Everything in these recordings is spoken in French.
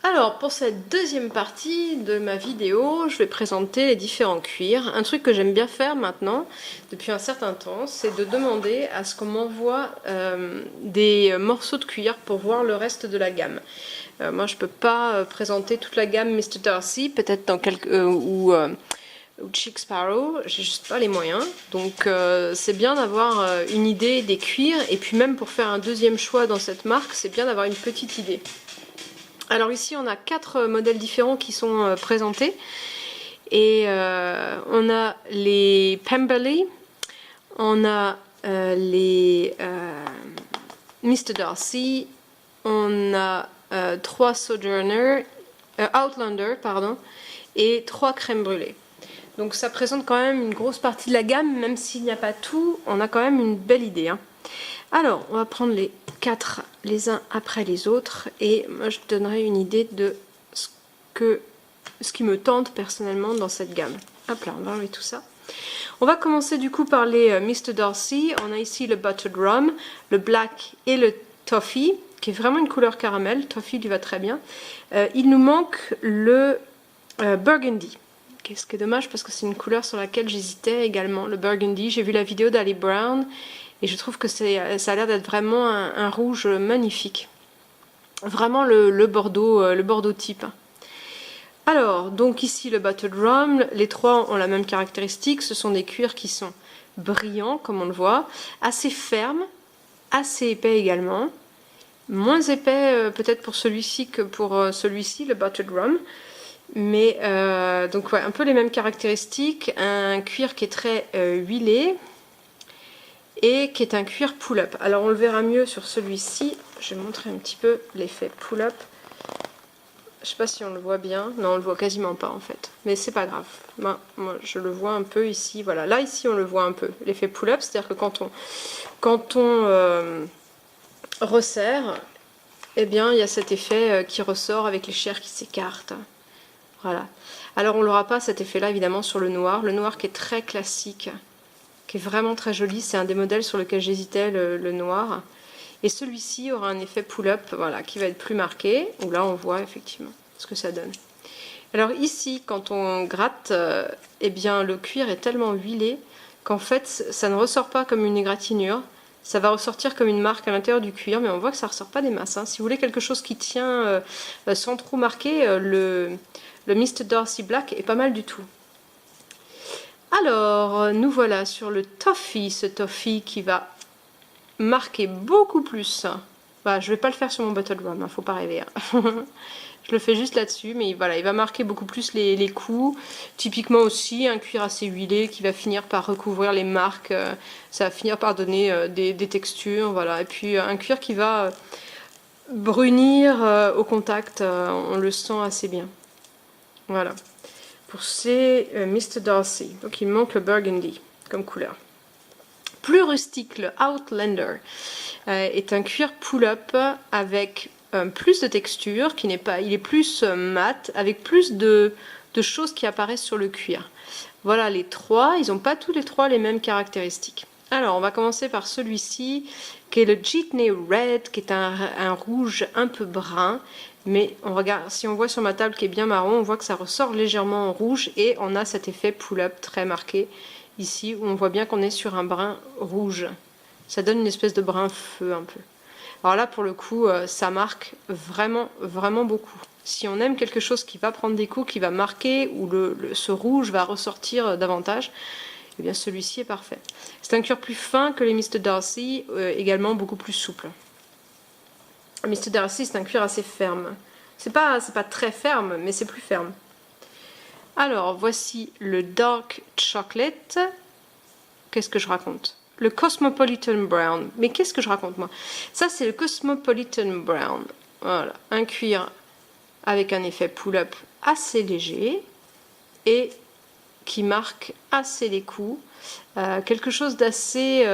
Alors pour cette deuxième partie de ma vidéo, je vais présenter les différents cuirs. Un truc que j'aime bien faire maintenant, depuis un certain temps, c'est de demander à ce qu'on m'envoie des morceaux de cuir pour voir le reste de la gamme. Moi je peux pas présenter toute la gamme Mr. Darcy, peut-être dans quelques... ou Chick Sparrow, j'ai juste pas les moyens, donc c'est bien d'avoir une idée des cuirs, et puis même pour faire un deuxième choix dans cette marque, c'est bien d'avoir une petite idée. Alors ici on a 4 modèles différents qui sont présentés, et on a les Pemberley, on a les Mr. Darcy, on a 3 Sojourner, Outlander, pardon, et 3 crème brûlée. Donc ça présente quand même une grosse partie de la gamme, même s'il n'y a pas tout, on a quand même une belle idée. Alors, on va prendre les 4 les uns après les autres, et moi je te donnerai une idée de ce qui me tente personnellement dans cette gamme. Hop là, on va enlever tout ça. On va commencer du coup par les Mr. Darcy. On a ici le Buttered Rum, le Black et le Toffee, qui est vraiment une couleur caramel. Toffee lui va très bien. Il nous manque le Burgundy. Ce qui est dommage parce que c'est une couleur sur laquelle j'hésitais également, le Burgundy. J'ai vu la vidéo d'Ali Brown et je trouve que ça a l'air d'être vraiment un rouge magnifique. Vraiment le Bordeaux type. Alors, donc ici le Buttered Rum, les trois ont la même caractéristique, ce sont des cuirs qui sont brillants, comme on le voit, assez fermes, assez épais également, moins épais peut-être pour celui-ci que pour celui-ci, le Buttered Rum. Mais donc ouais, un peu les mêmes caractéristiques, un cuir qui est très huilé et qui est un cuir pull-up. Alors on le verra mieux sur celui-ci, je vais montrer un petit peu l'effet pull-up. Je sais pas si on le voit bien, non on le voit quasiment pas en fait, mais c'est pas grave. Moi je le vois un peu ici, voilà, là ici on le voit un peu, l'effet pull-up, c'est-à-dire que quand on resserre, eh bien il y a cet effet qui ressort avec les chairs qui s'écartent. Voilà. Alors on n'aura pas cet effet là évidemment sur le noir qui est très classique, qui est vraiment très joli, c'est un des modèles sur lequel j'hésitais, le noir. Et celui-ci aura un effet pull-up, voilà, qui va être plus marqué, où là on voit effectivement ce que ça donne. Alors ici, quand on gratte, eh bien le cuir est tellement huilé qu'en fait ça ne ressort pas comme une égratignure, ça va ressortir comme une marque à l'intérieur du cuir, mais on voit que ça ne ressort pas des masses. Si vous voulez quelque chose qui tient sans trop marquer, le Mr. Darcy Black est pas mal du tout. Alors, nous voilà sur le Toffee, ce Toffee qui va marquer beaucoup plus. Bah, je vais pas le faire sur mon Buttered Rum, hein, faut pas rêver. Hein. Je le fais juste là-dessus, mais voilà, il va marquer beaucoup plus les coups. Typiquement aussi, un cuir assez huilé qui va finir par recouvrir les marques. Ça va finir par donner des textures, voilà. Et puis un cuir qui va brunir au contact, on le sent assez bien. Voilà, pour ces Mr. Darcy. Donc il manque le Burgundy comme couleur. Plus rustique, le Outlander est un cuir pull-up avec plus de texture, qui n'est pas, il est plus mat, avec plus de choses qui apparaissent sur le cuir. Voilà les trois, ils n'ont pas tous les trois les mêmes caractéristiques. Alors on va commencer par celui-ci, qui est le Jitney Red, qui est un rouge un peu brun. Mais on regarde, si on voit sur ma table qui est bien marron, on voit que ça ressort légèrement en rouge et on a cet effet pull-up très marqué ici où on voit bien qu'on est sur un brun rouge. Ça donne une espèce de brun feu un peu. Alors là pour le coup ça marque vraiment beaucoup. Si on aime quelque chose qui va prendre des coups, qui va marquer, où ce rouge va ressortir davantage, eh bien celui-ci est parfait. C'est un cuir plus fin que les Mr. Darcy, également beaucoup plus souple. Mr. Darcy, c'est un cuir assez ferme. C'est pas très ferme, mais c'est plus ferme. Alors, voici le Dark Chocolate. Qu'est-ce que je raconte? Le Cosmopolitan Brown. Mais qu'est-ce que je raconte, moi? Ça, c'est le Cosmopolitan Brown. Voilà, un cuir avec un effet pull-up assez léger et qui marque assez les coups. Quelque chose d'assez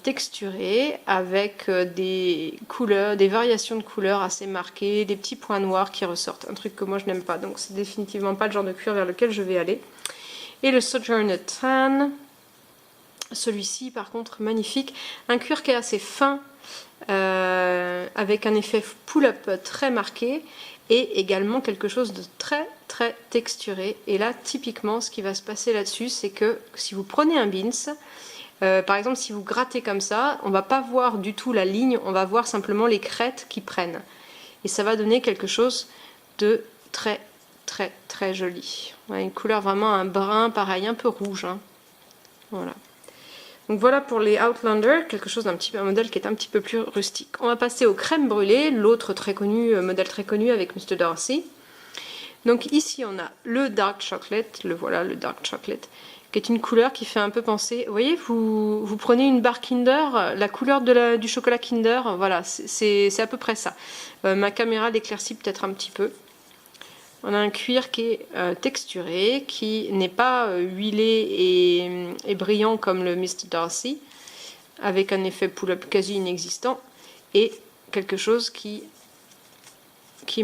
texturé avec des couleurs, des variations de couleurs assez marquées, des petits points noirs qui ressortent, un truc que moi je n'aime pas, donc c'est définitivement pas le genre de cuir vers lequel je vais aller. Et le Sojourner Tan, celui-ci par contre magnifique, un cuir qui est assez fin avec un effet pull-up très marqué et également quelque chose de très très texturé. Et là, typiquement, ce qui va se passer là-dessus, c'est que si vous prenez un beans, par exemple, si vous grattez comme ça, on va pas voir du tout la ligne, on va voir simplement les crêtes qui prennent. Et ça va donner quelque chose de très très très joli. Ouais, une couleur vraiment un brun, pareil, un peu rouge. Hein. Voilà. Donc voilà pour les Outlander, quelque chose un modèle qui est un petit peu plus rustique. On va passer au crème brûlée, l'autre très connu, modèle très connu avec Mr. Darcy. Donc ici on a le Dark Chocolate, le voilà, le Dark Chocolate, qui est une couleur qui fait un peu penser, vous voyez, vous prenez une barre Kinder, la couleur du chocolat Kinder, voilà, c'est à peu près ça. Ma caméra l'éclaircit peut-être un petit peu. On a un cuir qui est texturé, qui n'est pas huilé et brillant comme le Mr. Darcy, avec un effet pull-up quasi inexistant, et quelque chose qui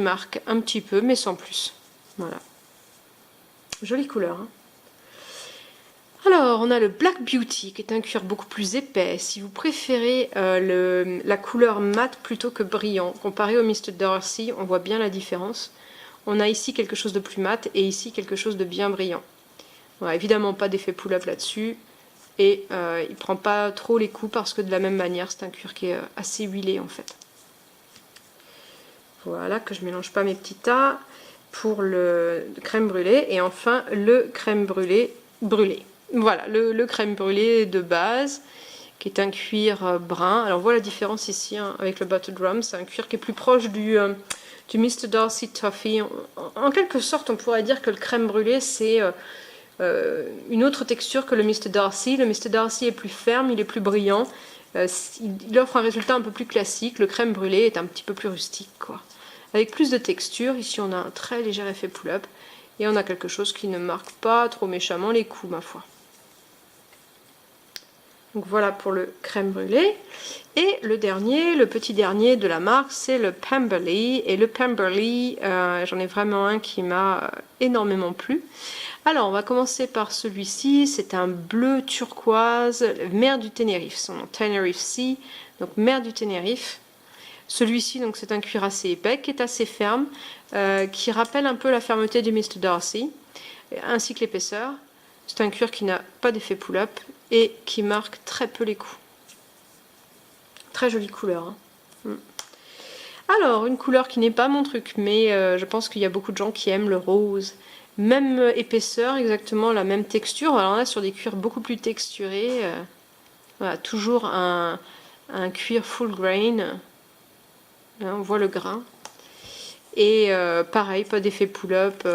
marque un petit peu, mais sans plus. Voilà. Jolie couleur. Hein. Alors, on a le Black Beauty, qui est un cuir beaucoup plus épais. Si vous préférez la couleur mate plutôt que brillant, comparé au Mr. Darcy, on voit bien la différence. On a ici quelque chose de plus mat et ici quelque chose de bien brillant. Voilà, évidemment pas d'effet pull-up là-dessus. Et il ne prend pas trop les coups parce que de la même manière, c'est un cuir qui est assez huilé en fait. Voilà, que je ne mélange pas mes petits tas pour le crème brûlée. Et enfin, le crème brûlé brûlé. Voilà, le crème brûlé de base, qui est un cuir brun. Alors on voit la différence ici hein, avec le Buttered Rum. C'est un cuir qui est plus proche du Mr. Darcy Toffee. En quelque sorte, on pourrait dire que le crème brûlé, c'est une autre texture que le Mr. Darcy. Le Mr. Darcy est plus ferme, il est plus brillant. Il offre un résultat un peu plus classique. Le crème brûlé est un petit peu plus rustique, quoi. Avec plus de texture. Ici, on a un très léger effet pull-up. Et on a quelque chose qui ne marque pas trop méchamment les coups, ma foi. Donc voilà pour le crème brûlé. Et le dernier, le petit dernier de la marque, c'est le Pemberley. Et le Pemberley, j'en ai vraiment un qui m'a énormément plu. Alors, on va commencer par celui-ci. C'est un bleu turquoise, mer du Ténérife. Son nom, Tenerife Sea, donc mer du Ténérife. Celui-ci, donc, c'est un cuir assez épais, qui est assez ferme, qui rappelle un peu la fermeté du Mr. Darcy, ainsi que l'épaisseur. C'est un cuir qui n'a pas d'effet pull-up et qui marque très peu les coups. Très jolie couleur. Hein. Alors, une couleur qui n'est pas mon truc, mais je pense qu'il y a beaucoup de gens qui aiment le rose. Même épaisseur, exactement la même texture. Alors là, sur des cuirs beaucoup plus texturés. Voilà, toujours un cuir full grain. Là, on voit le grain. Et pareil, pas d'effet pull-up.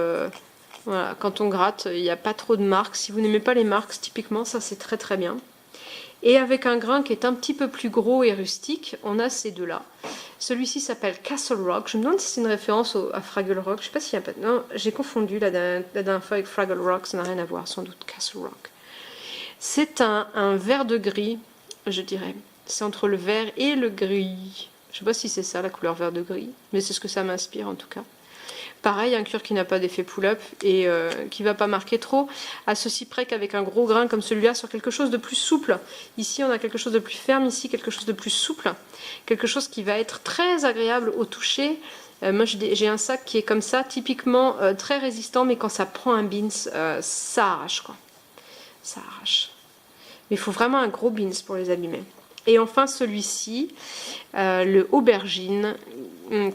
Voilà, quand on gratte, il n'y a pas trop de marques. Si vous n'aimez pas les marques, typiquement, ça c'est très très bien. Et avec un grain qui est un petit peu plus gros et rustique, on a ces deux-là. Celui-ci s'appelle Castle Rock. Je me demande si c'est une référence à Fraggle Rock. Je sais pas s'il y a pas... Non, j'ai confondu la dernière fois avec Fraggle Rock. Ça n'a rien à voir, sans doute, Castle Rock. C'est un vert de gris, je dirais. C'est entre le vert et le gris. Je sais pas si c'est ça, la couleur vert de gris. Mais c'est ce que ça m'inspire, en tout cas. Pareil, un cuir qui n'a pas d'effet pull-up et qui ne va pas marquer trop, à ceci près qu'avec un gros grain comme celui-là sur quelque chose de plus souple. Ici, on a quelque chose de plus ferme, ici, quelque chose de plus souple. Quelque chose qui va être très agréable au toucher. Moi, j'ai un sac qui est comme ça, typiquement très résistant, mais quand ça prend un beans, ça arrache, quoi. Ça arrache. Mais il faut vraiment un gros beans pour les abîmer. Et enfin celui-ci, le aubergine,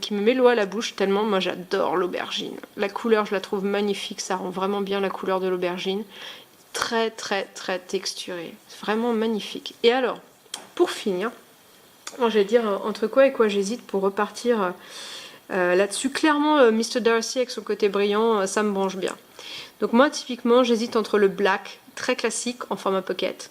qui me met l'eau à la bouche tellement moi j'adore l'aubergine. La couleur, je la trouve magnifique, ça rend vraiment bien la couleur de l'aubergine. Très très très texturé, vraiment magnifique. Et alors, pour finir, je vais dire entre quoi et quoi j'hésite pour repartir là-dessus. Clairement, Mr. Darcy avec son côté brillant, ça me branche bien. Donc moi typiquement, j'hésite entre le black, très classique en format pocket,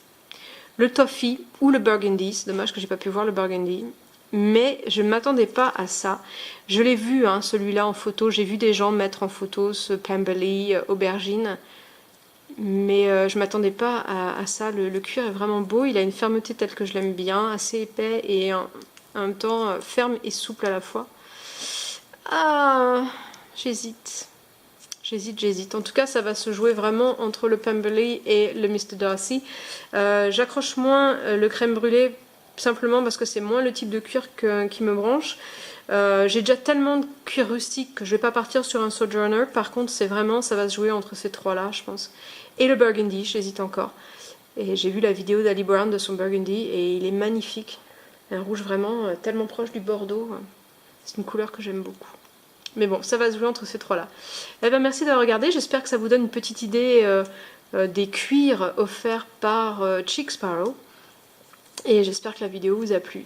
le toffee ou le burgundy. C'est dommage que j'ai pas pu voir le burgundy, mais je ne m'attendais pas à ça. Je l'ai vu, hein, celui-là en photo. J'ai vu des gens mettre en photo ce Pemberley aubergine, mais je ne m'attendais pas à ça. Le cuir est vraiment beau. Il a une fermeté telle que je l'aime bien, assez épais et en même temps ferme et souple à la fois. Ah, j'hésite. J'hésite. En tout cas, ça va se jouer vraiment entre le Pemberley et le Mr. Darcy. J'accroche moins le crème brûlé simplement parce que c'est moins le type de cuir qui me branche. J'ai déjà tellement de cuir rustique que je vais pas partir sur un Sojourner. Par contre, c'est vraiment, ça va se jouer entre ces trois-là, je pense. Et le Burgundy, j'hésite encore. Et j'ai vu la vidéo d'Ali Brown de son Burgundy et il est magnifique. Un rouge vraiment tellement proche du Bordeaux. C'est une couleur que j'aime beaucoup. Mais bon, ça va se jouer entre ces trois-là. Eh ben, merci d'avoir regardé. J'espère que ça vous donne une petite idée des cuirs offerts par Chick Sparrow. Et j'espère que la vidéo vous a plu.